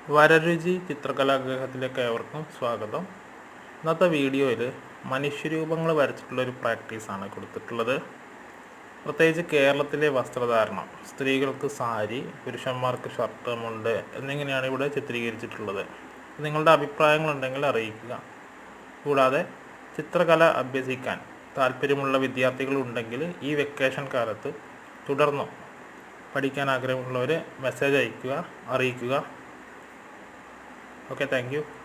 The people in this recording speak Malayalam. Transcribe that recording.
വരരുചി ചിത്രകലാഗ്രഹത്തിലേക്ക് ഏവർക്കും സ്വാഗതം. ഇന്നത്തെ വീഡിയോയിൽ മനുഷ്യരൂപങ്ങൾ വരച്ചിട്ടുള്ളൊരു പ്രാക്ടീസാണ് കൊടുത്തിട്ടുള്ളത്. പ്രത്യേകിച്ച് കേരളത്തിലെ വസ്ത്രധാരണം, സ്ത്രീകൾക്ക് സാരി, പുരുഷന്മാർക്ക് ഷർട്ട്, മുണ്ട് എന്നിങ്ങനെയാണ് ഇവിടെ ചിത്രീകരിച്ചിട്ടുള്ളത്. നിങ്ങളുടെ അഭിപ്രായങ്ങളുണ്ടെങ്കിൽ അറിയിക്കുക. കൂടാതെ ചിത്രകല അഭ്യസിക്കാൻ താല്പര്യമുള്ള വിദ്യാർത്ഥികളുണ്ടെങ്കിൽ ഈ വെക്കേഷൻ കാലത്ത് തുടർന്നും പഠിക്കാൻ ആഗ്രഹമുള്ളവർ മെസ്സേജ് അയയ്ക്കുക, അറിയിക്കുക. Okay, thank you.